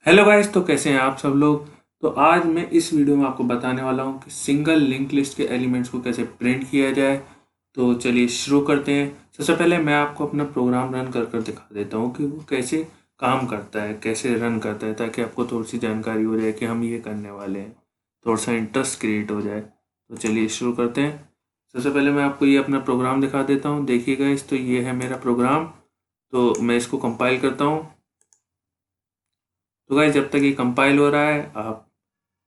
Hello guys, तो कैसे हैं आप सब लोग। तो आज मैं इस वीडियो में आपको बताने वाला हूं कि सिंगल लिंक लिस्ट के एलिमेंट्स को कैसे प्रिंट किया जाए। तो चलिए शुरू करते हैं। सबसे पहले मैं आपको अपना प्रोग्राम रन कर कर दिखा देता हूं कि वो कैसे काम करता है, कैसे रन करता है, ताकि आपको थोड़ी सी जानकारी हो जाए कि हम ये करने वाले हैं, थोड़ा सा इंटरेस्ट क्रिएट हो जाए। तो चलिए शुरू करते हैं। सबसे पहले मैं आपको ये अपना प्रोग्राम दिखा देता हूँ। देखिए गाइस, तो ये है मेरा प्रोग्राम। तो मैं इसको कंपाइल करता हूँ। तो गाइस, जब तक ये कंपाइल हो रहा है, आप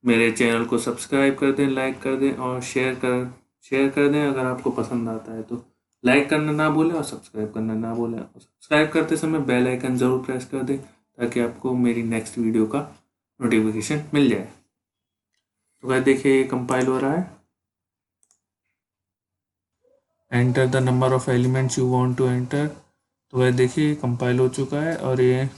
मेरे चैनल को सब्सक्राइब कर दें, लाइक कर दें और शेयर कर दें अगर आपको पसंद आता है तो। लाइक करना ना भूलें और सब्सक्राइब करना ना भूलें, और सब्सक्राइब करते समय बेल आइकन ज़रूर प्रेस कर दें ताकि आपको मेरी नेक्स्ट वीडियो का नोटिफिकेशन मिल जाए। तो गाइस देखिए, ये कंपाइल हो रहा है। Enter the number of elements you want to enter. तो गाइस देखिए, कंपाइल हो चुका है और ये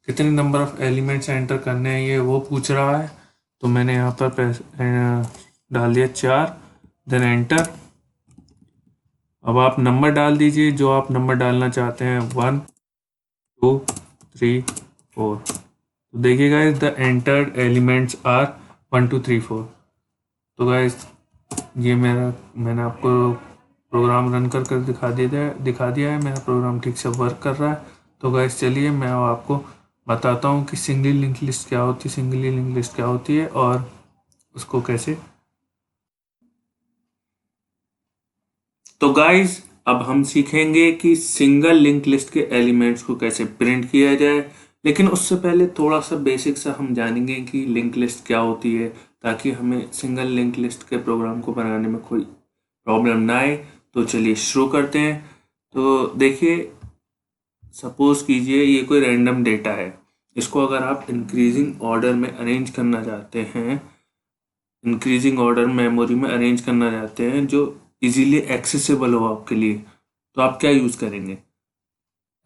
कितने नंबर ऑफ एलिमेंट्स एंटर करने हैं ये वो पूछ रहा है। तो मैंने यहाँ पर डाल दिया 4, देन एंटर। अब आप नंबर डाल दीजिए जो आप नंबर डालना चाहते हैं, 1 2 3 4। तो देखिए guys, the entered elements are 1 2 3 4। तो गाइस, ये मैंने आपको प्रोग्राम रन कर कर दिखा दिया है। मेरा प्रोग्राम ठीक से वर्क कर रहा है। तो गाइस चलिए, मैं अब आपको बताता हूँ कि सिंगल लिंक लिस्ट क्या होती है, सिंगल लिंक लिस्ट क्या होती है और उसको कैसे। तो गाइस, अब हम सीखेंगे कि सिंगल लिंक लिस्ट के एलिमेंट्स को कैसे प्रिंट किया जाए। लेकिन उससे पहले थोड़ा सा बेसिक सा हम जानेंगे कि लिंक लिस्ट क्या होती है, ताकि हमें सिंगल लिंक लिस्ट के प्रोग्राम को बनाने में कोई प्रॉब्लम ना आए। तो चलिए शुरू करते हैं। तो देखिए, सपोज कीजिए ये कोई रैंडम डेटा है। इसको अगर आप इंक्रीजिंग ऑर्डर में अरेंज करना चाहते हैं, इंक्रीजिंग ऑर्डर मेमोरी में अरेंज करना चाहते हैं जो इजीली एक्सेसिबल हो आपके लिए, तो आप क्या यूज़ करेंगे?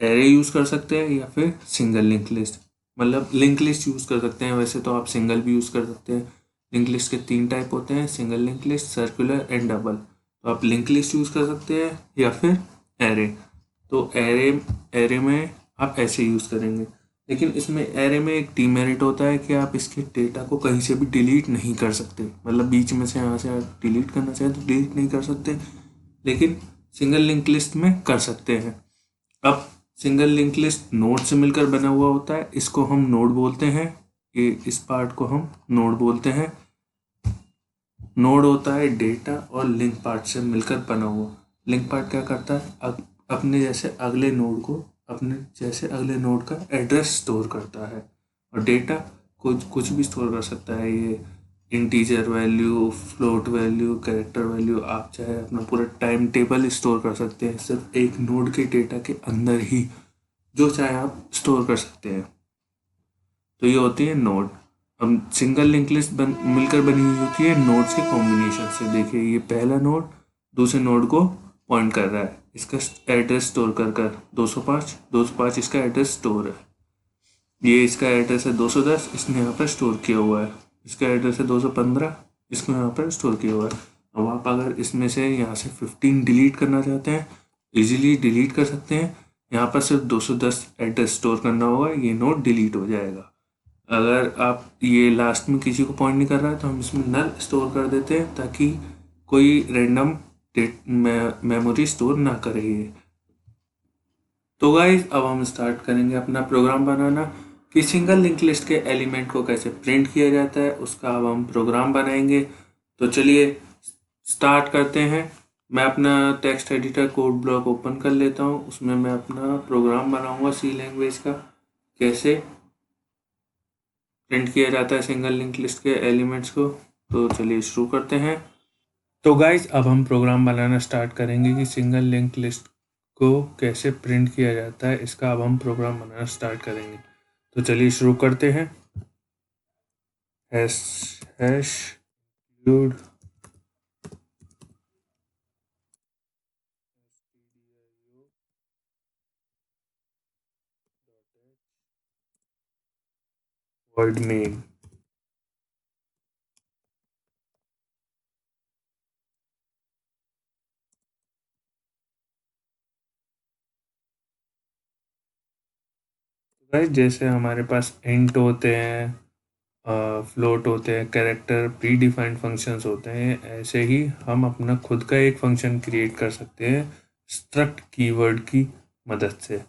एरे यूज़ कर सकते हैं या फिर सिंगल लिंक लिस्ट। मतलब लिंक लिस्ट यूज़ कर सकते हैं, वैसे तो आप सिंगल भी यूज़ कर सकते हैं। लिंक लिस्ट के 3 टाइप होते हैं, single link list, circular and double. तो आप लिंक लिस्ट यूज़ कर सकते हैं या फिर एरे। तो एरे एरे में आप ऐसे यूज़ करेंगे। लेकिन इसमें एरे में एक डीमेरिट होता है कि आप इसके डेटा को कहीं से भी डिलीट नहीं कर सकते। मतलब बीच में से यहाँ से आप डिलीट करना चाहें तो डिलीट नहीं कर सकते, लेकिन सिंगल लिंक लिस्ट में कर सकते हैं। अब सिंगल लिंक लिस्ट नोड से मिलकर बना हुआ होता है, इसको हम नोड बोलते हैं। ये इस पार्ट को हम नोड बोलते हैं। नोड होता है डेटा और लिंक पार्ट से मिलकर बना हुआ। लिंक पार्ट क्या करता है? अपने जैसे अगले नोड का एड्रेस स्टोर करता है। और डेटा कुछ कुछ भी स्टोर कर सकता है। ये integer value, float value, character value, आप चाहे अपना पूरा टाइम टेबल स्टोर कर सकते हैं सिर्फ एक नोड के डेटा के अंदर ही, जो चाहे आप स्टोर कर सकते हैं। तो ये होती है नोड। अब सिंगल लिंक लिस्ट मिलकर बनी हुई होती है नोड्स के कॉम्बिनेशन से। देखिए, ये पहला नोड दूसरे नोड को पॉइंट कर रहा है, इसका एड्रेस स्टोर कर कर 205 इसका एड्रेस स्टोर है। ये इसका एड्रेस है 210, इसने यहाँ पर स्टोर किया हुआ है। इसका एड्रेस है 215, इसको यहाँ पर स्टोर किया हुआ है। अब आप अगर इसमें से यहाँ से 15 डिलीट करना चाहते हैं, इजीली डिलीट कर सकते हैं। यहाँ पर सिर्फ 210 एड्रेस स्टोर करना होगा, ये नोड डिलीट हो जाएगा। अगर आप ये लास्ट में किसी को पॉइंट नहीं कर रहा है तो हम इसमें नल स्टोर कर देते हैं, ताकि कोई रैंडम मेमोरी स्टोर ना करे ये। तो गाइज, अब हम स्टार्ट करेंगे अपना प्रोग्राम बनाना कि सिंगल लिंक लिस्ट के एलिमेंट को कैसे प्रिंट किया जाता है, उसका अब हम प्रोग्राम बनाएंगे। तो चलिए स्टार्ट करते हैं। मैं अपना text editor code block open कर लेता हूँ, उसमें मैं अपना प्रोग्राम बनाऊंगा सी लैंग्वेज का, कैसे प्रिंट किया जाता है सिंगल लिंक लिस्ट के एलिमेंट्स को। तो चलिए शुरू करते हैं। तो गाइज, अब हम प्रोग्राम बनाना स्टार्ट करेंगे कि सिंगल लिंक लिस्ट को कैसे प्रिंट किया जाता है, इसका अब हम प्रोग्राम बनाना स्टार्ट करेंगे। तो चलिए शुरू करते हैं। Hash hash include void main। Guys जैसे हमारे पास इंट होते हैं, फ्लोट होते हैं, कैरेक्टर प्री डिफाइंड फंक्शंस होते हैं, ऐसे ही हम अपना खुद का एक फंक्शन क्रिएट कर सकते हैं स्ट्रक्ट कीवर्ड की मदद से।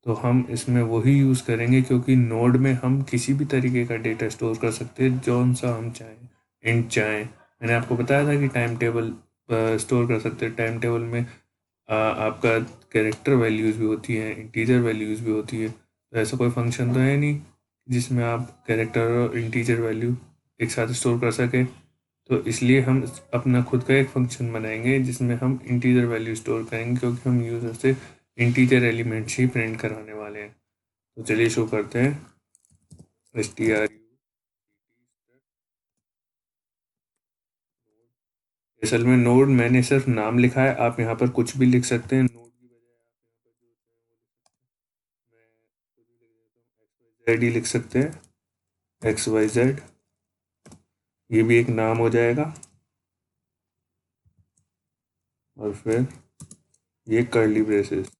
तो हम इसमें वही यूज़ करेंगे क्योंकि नोड में हम किसी भी तरीके का डेटा स्टोर कर सकते हैं जौन सा हम चाहें। इंट चाहें, मैंने आपको बताया था कि टाइम टेबल स्टोर कर सकते हैं। टाइम टेबल में आपका कैरेक्टर वैल्यूज़ भी होती हैं, इंटीजर वैल्यूज़ भी होती है। तो ऐसा कोई फंक्शन तो है नहीं जिसमें आप कैरेक्टर और इंटीजर वैल्यू एक साथ स्टोर कर सकें। तो इसलिए हम अपना खुद का एक फंक्शन बनाएंगे जिसमें हम इंटीजर वैल्यू स्टोर करेंगे क्योंकि हम यूज़र से इंटीजर एलिमेंट्स ही प्रिंट कराने वाले हैं। तो चलिए शो करते हैं str। असल में नोड मैंने सिर्फ नाम लिखा है, आप यहाँ पर कुछ भी लिख सकते हैं। नोड की बजाय जेड ही लिख सकते हैं, एक्स वाई जेड, ये भी एक नाम हो जाएगा। और फिर ये कर्ली ब्रेसेस।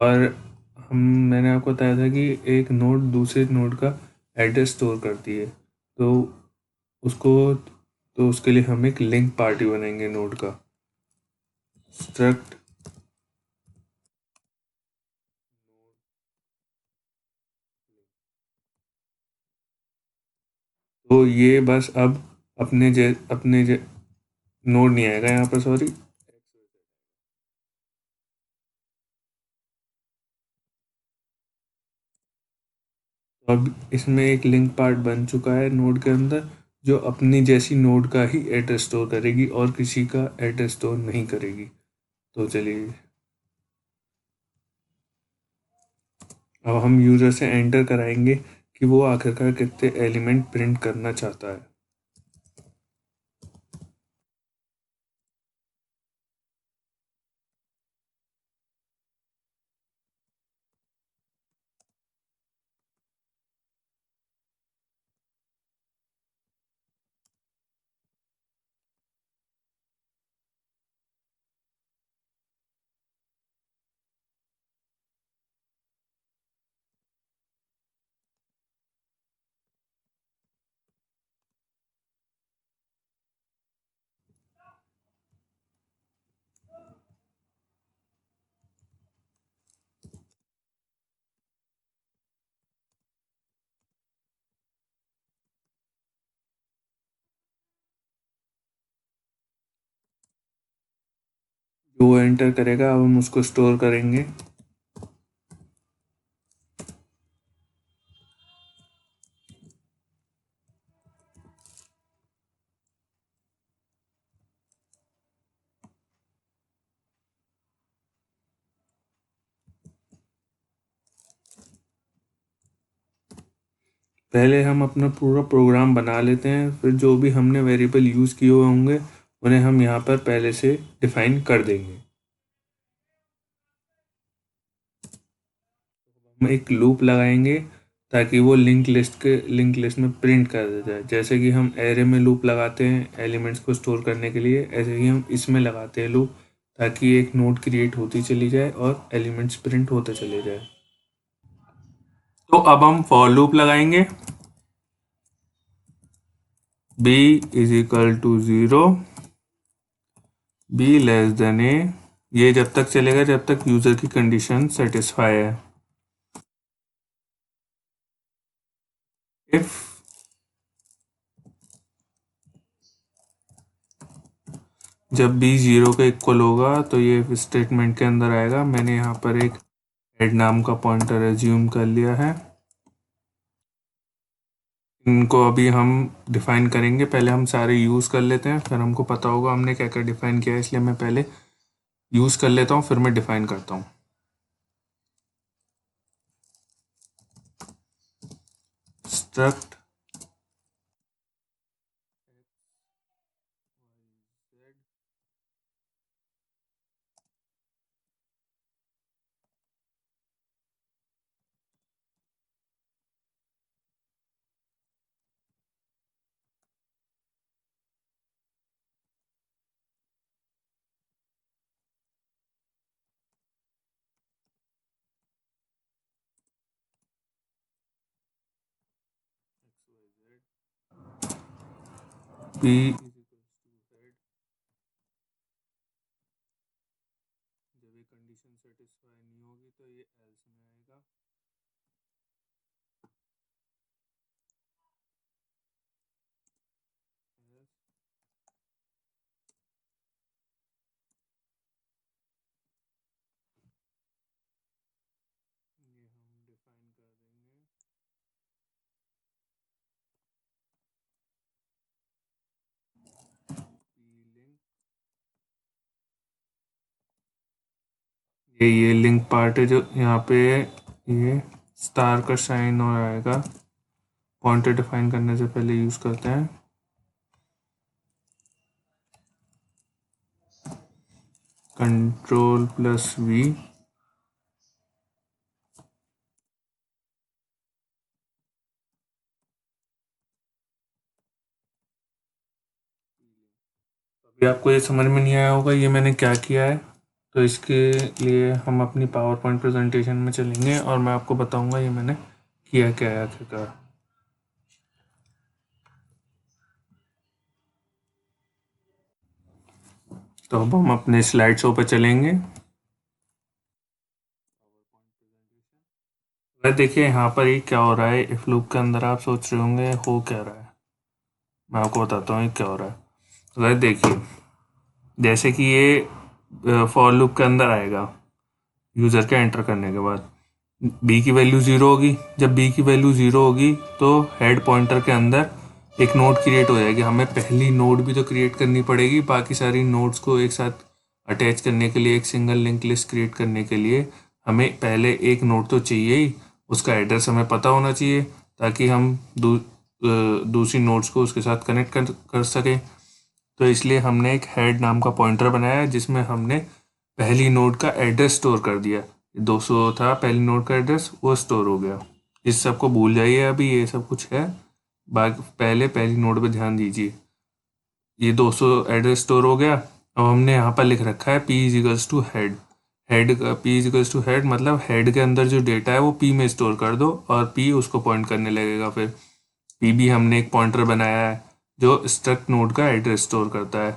और हम मैंने आपको बताया था कि एक नोड दूसरे नोड का एड्रेस स्टोर करती है। तो उसको तो उसके लिए हम एक लिंक पार्टी बनाएंगे नोड का, स्ट्रक्ट। तो ये बस अब अपने नोड नहीं आएगा यहाँ पर, सॉरी। तो अब इसमें एक लिंक पार्ट बन चुका है नोड के अंदर, जो अपनी जैसी नोड का ही एड्रेस स्टोर करेगी और किसी का एड्रेस स्टोर नहीं करेगी। तो चलिए अब हम यूज़र से एंटर कराएंगे कि वो आखिरकार कितने एलिमेंट प्रिंट करना चाहता है। जो वो एंटर करेगा अब हम उसको स्टोर करेंगे। पहले हम अपना पूरा प्रोग्राम बना लेते हैं, फिर जो भी हमने वेरिएबल यूज़ किए हुए होंगे उन्हें हम यहाँ पर पहले से डिफाइन कर देंगे। हम एक लूप लगाएंगे ताकि वो लिंक लिस्ट में प्रिंट कर देता है। जैसे कि हम एरे में लूप लगाते हैं एलिमेंट्स को स्टोर करने के लिए, ऐसे ही हम इसमें लगाते हैं लूप ताकि एक नोड क्रिएट होती चली जाए और एलिमेंट्स प्रिंट होते चले जाए। तो अब हम फॉर लूप लगाएंगे, b is equal to 0, b less than a। ये जब तक चलेगा जब तक यूज़र की कंडीशन सेटिस्फाई है। इफ जब b 0 के इक्वल होगा तो ये स्टेटमेंट के अंदर आएगा। मैंने यहाँ पर एक हेड नाम का पॉइंटर एज्यूम कर लिया है। इनको अभी हम डिफाइन करेंगे, पहले हम सारे यूज़ कर लेते हैं फिर हमको पता होगा हमने क्या क्या डिफाइन किया है, इसलिए मैं पहले यूज़ कर लेता हूँ फिर मैं डिफाइन करता हूँ। स्ट्रक्ट पी जब ये कंडीशन सेटिस्फाई नहीं होगी तो ये एल्स में आएगा। ये हम डिफाइन कर देंगे पी लिंक। ये लिंक पार्ट है जो यहाँ पे ये स्टार का साइन और आएगा। पॉइंटर डिफाइन करने से पहले यूज करते हैं Ctrl+V। अभी आपको ये समझ में नहीं आया होगा ये मैंने क्या किया है, तो इसके लिए हम अपनी पावर पॉइंट प्रेजेंटेशन में चलेंगे और मैं आपको बताऊंगा ये मैंने किया क्या है आखिरकार। तो अब हम अपने स्लाइड शो पे चलेंगे। वह देखिए यहाँ पर ये क्या हो रहा है, इफ लूप के अंदर आप सोच रहे होंगे हो क्या रहा है, मैं आपको बताता हूँ ये क्या हो रहा है। वह देखिए जैसे कि ये फॉर लूप के अंदर आएगा यूज़र के एंटर करने के बाद बी की वैल्यू ज़ीरो होगी। जब बी की वैल्यू ज़ीरो होगी तो हेड पॉइंटर के अंदर एक नोड क्रिएट हो जाएगी। हमें पहली नोड भी तो क्रिएट करनी पड़ेगी, बाकी सारी नोड्स को एक साथ अटैच करने के लिए, एक सिंगल लिंक लिस्ट क्रिएट करने के लिए हमें पहले एक नोड तो चाहिए ही, उसका एड्रेस हमें पता होना चाहिए ताकि हम दूसरी नोड्स को उसके साथ कनेक्ट कर सकें। तो इसलिए हमने एक हेड नाम का पॉइंटर बनाया है जिसमें हमने पहली नोड का एड्रेस स्टोर कर दिया। 200 था पहली नोड का एड्रेस, वो स्टोर हो गया। इस सब को भूल जाइए, अभी ये सब कुछ है, बाकी पहले पहली नोड पे ध्यान दीजिए। ये 200 एड्रेस स्टोर हो गया। अब हमने यहाँ पर लिख रखा है p equals to head. Head का p इजिकल्स टू हेड मतलब हेड के अंदर जो डेटा है वो p में स्टोर कर दो और p उसको पॉइंट करने लगेगा। फिर p भी हमने एक पॉइंटर बनाया है जो स्ट्रक्ट नोड का एड्रेस स्टोर करता है,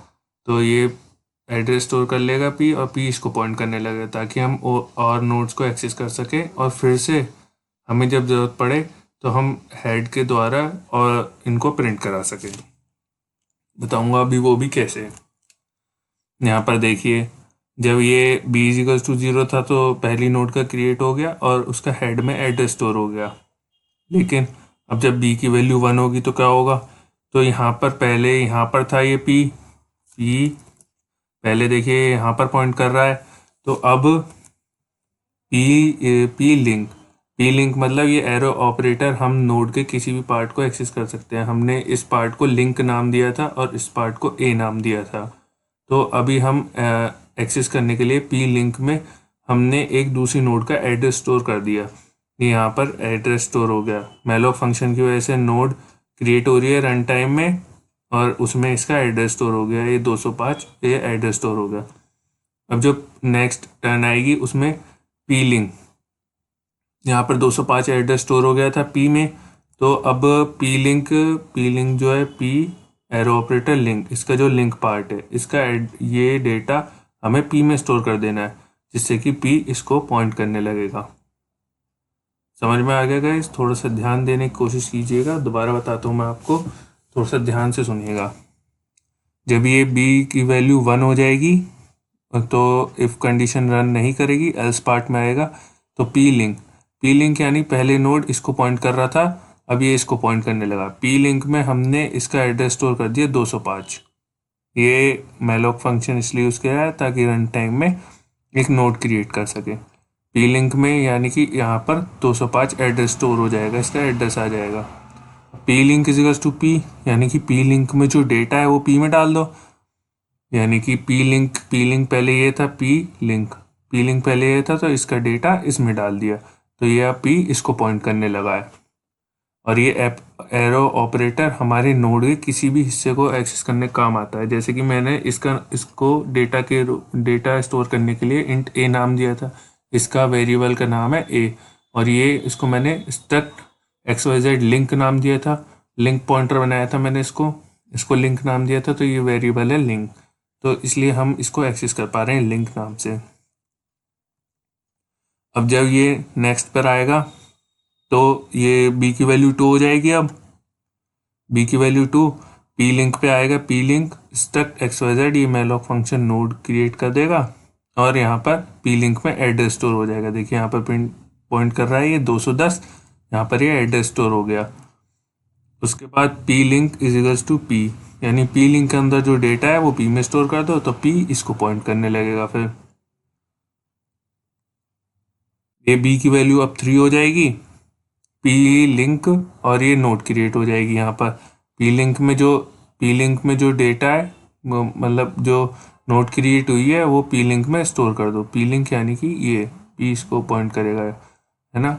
तो ये एड्रेस स्टोर कर लेगा p और p इसको पॉइंट करने लगेगा ताकि हम और नोड्स को एक्सेस कर सके और फिर से हमें जब ज़रूरत पड़े तो हम हेड के द्वारा और इनको प्रिंट करा सकें। बताऊंगा अभी वो भी कैसे। यहाँ पर देखिए जब ये b इजिकल्स टू ज़ीरो था तो पहली नोड का क्रिएट हो गया और उसका हेड में एड्रेस स्टोर हो गया। लेकिन अब जब b की वैल्यू 1 होगी तो क्या होगा, तो यहाँ पर पहले यहाँ पर था ये p पहले देखिए यहाँ पर पॉइंट कर रहा है, तो अब पी लिंक मतलब ये एरो ऑपरेटर हम नोड के किसी भी पार्ट को एक्सेस कर सकते हैं। हमने इस पार्ट को लिंक नाम दिया था और इस पार्ट को ए नाम दिया था। तो अभी हम एक्सेस करने के लिए पी लिंक में हमने एक दूसरी नोड का एड्रेस स्टोर कर दिया। यहाँ पर एड्रेस स्टोर हो गया। मैलोक फंक्शन की वजह से नोड क्रिएट हो रही है रन टाइम में और उसमें इसका एड्रेस स्टोर हो गया, ये 205 ये एड्रेस स्टोर हो गया। अब जो नेक्स्ट टर्न आएगी उसमें पी लिंक, यहाँ पर 205 एड्रेस स्टोर हो गया था पी में, तो अब पी लिंक जो है पी एरो ऑपरेटर लिंक, इसका जो लिंक पार्ट है इसका ये डेटा हमें पी में स्टोर कर देना है जिससे कि पी इसको पॉइंट करने लगेगा। समझ में आ गया गाइस? थोड़ा सा ध्यान देने की कोशिश कीजिएगा, दोबारा बताता हूँ मैं आपको, थोड़ा सा ध्यान से सुनिएगा। जब ये बी की वैल्यू 1 हो जाएगी तो इफ़ कंडीशन रन नहीं करेगी, एल्स पार्ट में आएगा। तो पी लिंक यानी पहले नोड इसको पॉइंट कर रहा था, अब ये इसको पॉइंट करने लगा। पी लिंक में हमने इसका एड्रेस स्टोर कर दिया 205। ये मैलोक फंक्शन इसलिए यूज़ किया है ताकि रन टाइम में एक नोड क्रिएट कर सके। पी लिंक में यानी कि यहाँ पर 205 एड्रेस स्टोर हो जाएगा, इसका एड्रेस आ जाएगा। P link equals to P यानी कि पी लिंक में जो डेटा है वो पी में डाल दो, यानी कि पी लिंक पहले ये था पी लिंक पहले ये था तो इसका डेटा इसमें डाल दिया, तो ये अब पी इसको पॉइंट करने लगा है। और ये एरो ऑपरेटर हमारे नोड के किसी भी हिस्से को एक्सेस करने का काम आता है। जैसे कि मैंने इसको डेटा स्टोर करने के लिए इंट ए नाम दिया था, इसका वेरिएबल का नाम है ए, और ये इसको मैंने स्ट्रक्ट XYZ लिंक नाम दिया था, लिंक पॉइंटर बनाया था मैंने इसको, इसको लिंक नाम दिया था तो ये वेरिएबल है लिंक, तो इसलिए हम इसको एक्सेस कर पा रहे हैं लिंक नाम से। अब जब ये नेक्स्ट पर आएगा तो ये बी की वैल्यू 2 हो जाएगी। अब बी की वैल्यू 2, पी लिंक पे आएगा, P link struct X Y Z, ये मैलॉक फंक्शन नोड क्रिएट कर देगा और यहाँ पर पी लिंक में एड्रेस स्टोर हो जाएगा। देखिए यहाँ पर प्रिंट पॉइंट कर रहा है ये 210, यहाँ पर ये एड्रेस स्टोर हो गया। उसके बाद P link is equals to P, यानी पी लिंक के अंदर जो डेटा है वो पी में स्टोर कर दो तो पी इसको पॉइंट करने लगेगा। फिर ये बी की वैल्यू अब 3 हो जाएगी, पी लिंक, और ये नोड क्रिएट हो जाएगी यहाँ पर। पी लिंक में जो डेटा है मतलब जो नोड क्रिएट हुई है वो पी लिंक में स्टोर कर दो। पी लिंक यानी कि ये पी इसको पॉइंट करेगा, है ना।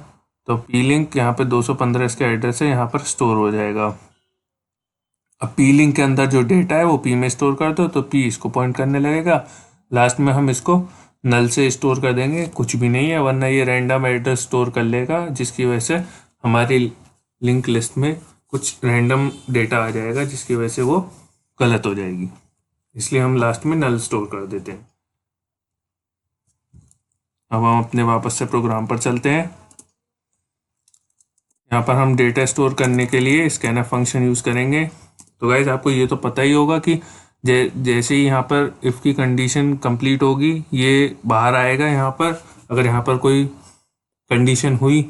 तो पी लिंक यहाँ पे 215 इसका एड्रेस है, यहाँ पर स्टोर हो जाएगा। अब पी लिंक के अंदर जो डेटा है वो पी में स्टोर कर दो तो पी इसको पॉइंट करने लगेगा। लास्ट में हम इसको नल से स्टोर कर देंगे, कुछ भी नहीं है, वरना ये रैंडम एड्रेस स्टोर कर लेगा जिसकी वजह से हमारी लिंक लिस्ट में कुछ रैंडम डेटा आ जाएगा जिसकी वजह से वो गलत हो जाएगी, इसलिए हम लास्ट में नल स्टोर कर देते हैं। अब हम अपने वापस से प्रोग्राम पर चलते हैं। यहाँ पर हम डेटा स्टोर करने के लिए स्कैनफ फंक्शन यूज़ करेंगे। तो गाइज आपको ये तो पता ही होगा कि जैसे ही यहाँ पर इफ़ की कंडीशन कंप्लीट होगी ये बाहर आएगा। यहाँ पर अगर यहाँ पर कोई कंडीशन हुई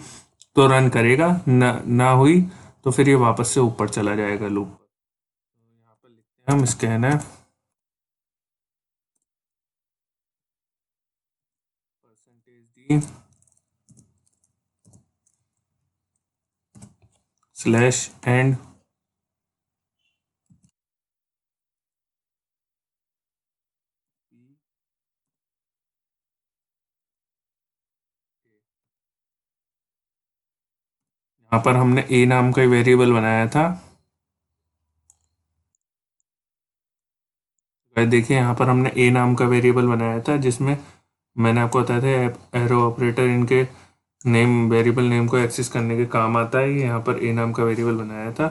तो रन करेगा, ना हुई तो फिर ये वापस से ऊपर चला जाएगा लूप। तो यहाँ पर लिखते हैं हम स्कैनफ %d स्लैश एंड यहाँ पर हमने ए नाम का वेरिएबल बनाया था। देखिए यहाँ पर हमने ए नाम का वेरिएबल बनाया था जिसमें मैंने आपको बताया था एरो ऑपरेटर इनके नेम वेरिएबल नेम को एक्सेस करने के काम आता है। यहाँ पर ए नाम का वेरिएबल बनाया था।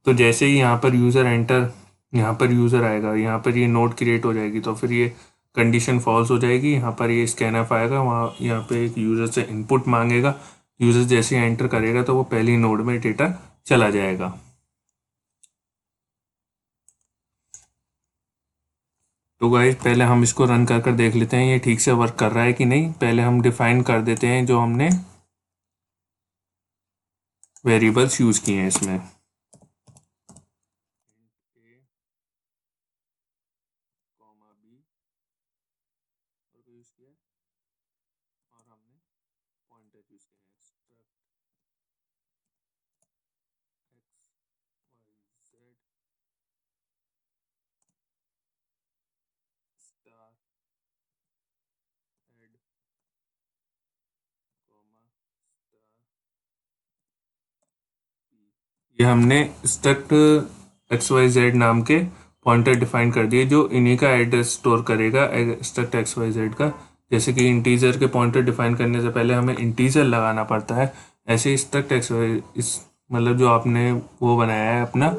तो जैसे ही यहाँ पर यूज़र एंटर, यहाँ पर यूज़र आएगा, यहाँ पर ये नोड क्रिएट हो जाएगी तो फिर ये कंडीशन फॉल्स हो जाएगी। यहाँ पर ये स्कैनफ आएगा, वहाँ यहाँ पे एक यूज़र से इनपुट मांगेगा। यूज़र जैसे ही एंटर करेगा तो वो पहली नोड में डेटा चला जाएगा। तो गाइस पहले हम इसको रन कर देख लेते हैं ये ठीक से वर्क कर रहा है कि नहीं। पहले हम डिफाइन कर देते हैं जो हमने वेरिएबल्स यूज़ किए हैं इसमें। यूज़ किया और हमने पॉइंटर यूज़ किया है struct X Y Z star head comma star P. ये हमने स्ट्रक्ट एक्स वाई जेड नाम के पॉइंटर डिफाइन कर दिए जो इन्हीं का एड्रेस स्टोर करेगा स्ट्रक्ट एक्स वाई जेड का। जैसे कि इंटीजर के पॉइंटर डिफाइन करने से पहले हमें इंटीजर लगाना पड़ता है, ऐसे ही स्ट्रक्ट एक्स वाई इस मतलब जो आपने वो बनाया है अपना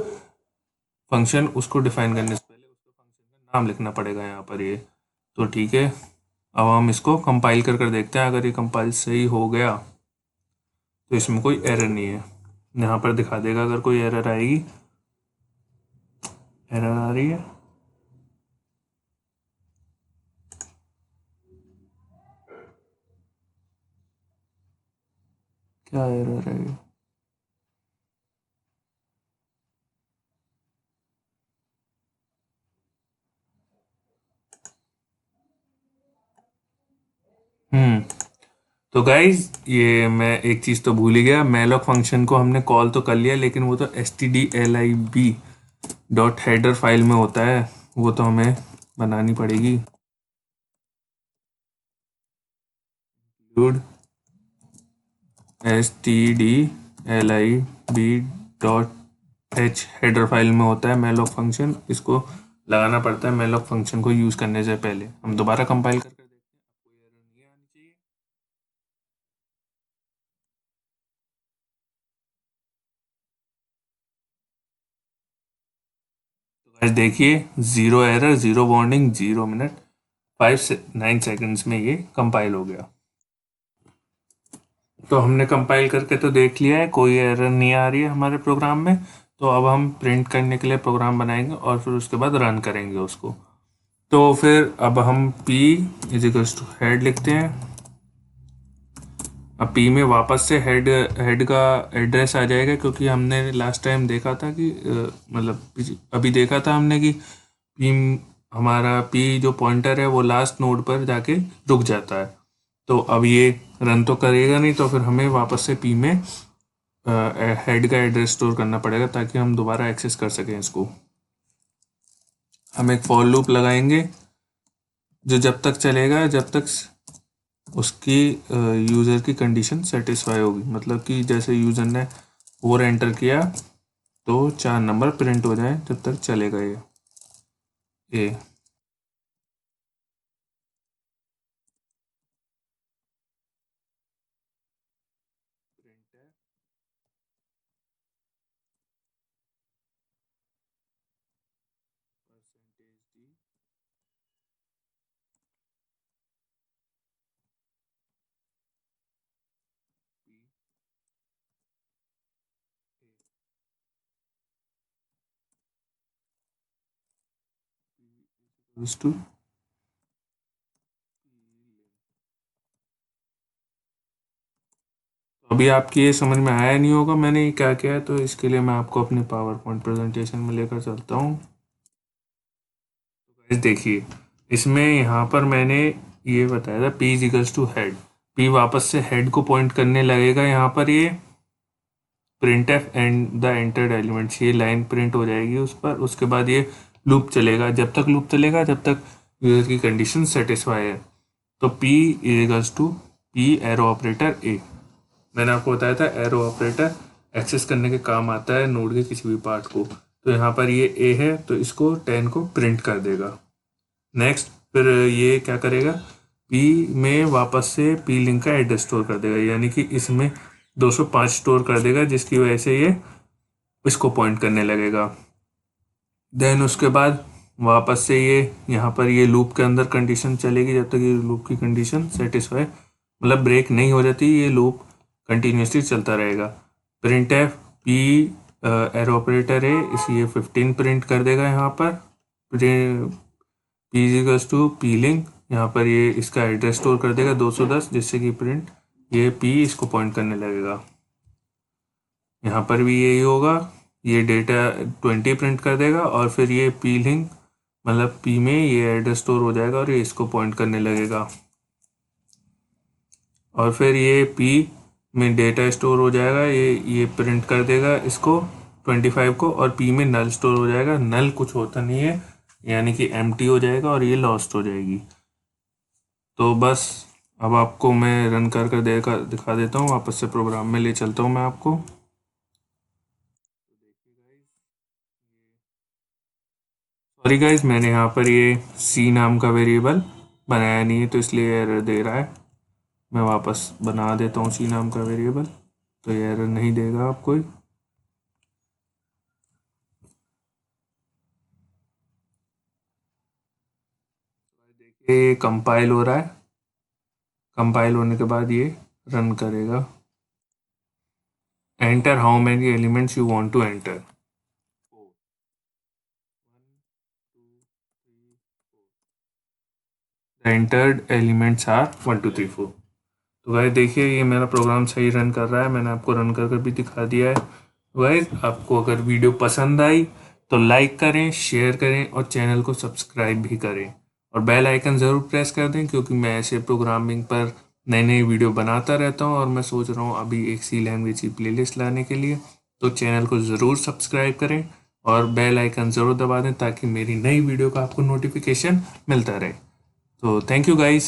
फंक्शन, उसको डिफाइन करने से पहले उसको फंक्शन का नाम लिखना पड़ेगा यहाँ पर ये। तो ठीक है, अब हम इसको कंपाइल कर देखते हैं। अगर ये कंपाइल सही हो गया तो इसमें कोई एरर नहीं है, यहाँ पर दिखा देगा अगर कोई एरर आएगी। एरर आ रही है, क्या एरर है ये? हम्म तो गाइज ये मैं एक चीज़ तो भूल ही गया, मैलॉक फंक्शन को हमने कॉल तो कर लिया लेकिन वो तो stdlib.header फाइल में होता है, वो तो हमें बनानी पड़ेगी। include stdlib.h हेडर फाइल में होता है मैलॉक फंक्शन, इसको लगाना पड़ता है मैलॉक फंक्शन को यूज़ करने से पहले। हम दोबारा कंपाइल करके देखते हैं, कोई एरर नहीं आनी चाहिए। आज देखिए 0 एरर, 0 वार्निंग, 0 मिनट 9 सेकंड्स में ये कंपाइल हो गया। तो हमने कंपाइल करके तो देख लिया है, कोई एरर नहीं आ रही है हमारे प्रोग्राम में। तो अब हम प्रिंट करने के लिए प्रोग्राम बनाएंगे और फिर उसके बाद रन करेंगे उसको। तो फिर अब हम p is equals to head लिखते हैं। अब p में वापस से हेड का एड्रेस आ जाएगा, क्योंकि हमने लास्ट टाइम देखा था कि मतलब अभी देखा था हमने कि p हमारा p जो पॉइंटर है वो लास्ट नोड पर जाके रुक जाता है। तो अब ये रन तो करेगा नहीं, तो फिर हमें वापस से p में हेड का एड्रेस स्टोर करना पड़ेगा ताकि हम दोबारा एक्सेस कर सकें इसको। हम एक फॉर लूप लगाएंगे जो जब तक चलेगा जब तक उसकी यूज़र की कंडीशन सेटिस्फाई होगी। मतलब कि जैसे यूज़र ने 4 एंटर किया तो 4 नंबर प्रिंट हो जाए, जब तक चलेगा ये। टू अभी आपकी ये समझ में आया नहीं होगा मैंने ये क्या किया है, तो इसके लिए मैं आपको अपने पावर पॉइंट प्रेजेंटेशन में लेकर चलता हूँ। तो देखिए इसमें यहाँ पर मैंने ये बताया था p equals to head. p वापस से हेड को पॉइंट करने लगेगा। यहाँ पर ये print F and the entered elements, ये लाइन प्रिंट हो जाएगी उस पर। उसके बाद ये लूप चलेगा, जब तक लूप चलेगा जब तक यूजर की कंडीशन सेटिस्फाई है। तो p equals to p arrow operator A. मैंने आपको बताया था एरो ऑपरेटर एक्सेस करने के काम आता है नोड के किसी भी पार्ट को। तो यहाँ पर ये ए है तो इसको 10 को प्रिंट कर देगा। नेक्स्ट फिर ये क्या करेगा, p में वापस से p लिंक का एड्रेस स्टोर कर देगा, यानी कि इसमें 205 स्टोर कर देगा, जिसकी वजह से ये इसको पॉइंट करने लगेगा। देन उसके बाद वापस से ये यहाँ पर ये लूप के अंदर कंडीशन चलेगी जब तक ये लूप की कंडीशन सेटिस्फाई मतलब ब्रेक नहीं हो जाती, ये लूप कंटिन्यूसली चलता रहेगा। Printf p arrow operator है इसलिए 15 प्रिंट कर देगा। यहाँ पर p equals to p link, यहाँ पर ये इसका एड्रेस स्टोर कर देगा 210, जिससे कि प्रिंट ये p इसको पॉइंट करने लगेगा। यहाँ पर भी यही होगा, ये डेटा 20 प्रिंट कर देगा और फिर ये p लिंक मतलब p में ये एड्रेस स्टोर हो जाएगा और ये इसको पॉइंट करने लगेगा। और फिर ये p में डेटा स्टोर हो जाएगा, ये प्रिंट कर देगा इसको 25 को, और p में नल स्टोर हो जाएगा। नल कुछ होता नहीं है, यानी कि एम्प्टी हो जाएगा और ये लॉस्ट हो जाएगी। तो बस अब आपको मैं रन कर कर दिखा देता हूँ, वापस से प्रोग्राम में ले चलता हूँ मैं आपको। सॉरी गाइज, मैंने यहाँ पर ये c नाम का वेरिएबल बनाया नहीं है तो इसलिए एरर दे रहा है। मैं वापस बना देता हूँ c नाम का वेरिएबल, तो ये एरर नहीं देगा आपको। देखिए ये कंपाइल हो रहा है, कंपाइल होने के बाद ये रन करेगा। Enter how many elements you want to enter. The entered elements are 1 2 3 4। तो गाइस देखिए ये मेरा प्रोग्राम सही रन कर रहा है, मैंने आपको रन कर भी दिखा दिया है। गाइस आपको अगर वीडियो पसंद आई तो लाइक करें, शेयर करें और चैनल को सब्सक्राइब भी करें और बेल आइकन ज़रूर प्रेस कर दें, क्योंकि मैं ऐसे प्रोग्रामिंग पर नई नई वीडियो बनाता रहता हूँ और मैं सोच रहा हूँ अभी एक सी लैंग्वेज की प्लेलिस्ट लाने के लिए। तो चैनल को ज़रूर सब्सक्राइब करें और बेल आइकन ज़रूर दबा दें ताकि मेरी नई वीडियो का आपको नोटिफिकेशन मिलता रहे। तो थैंक यू गाइस।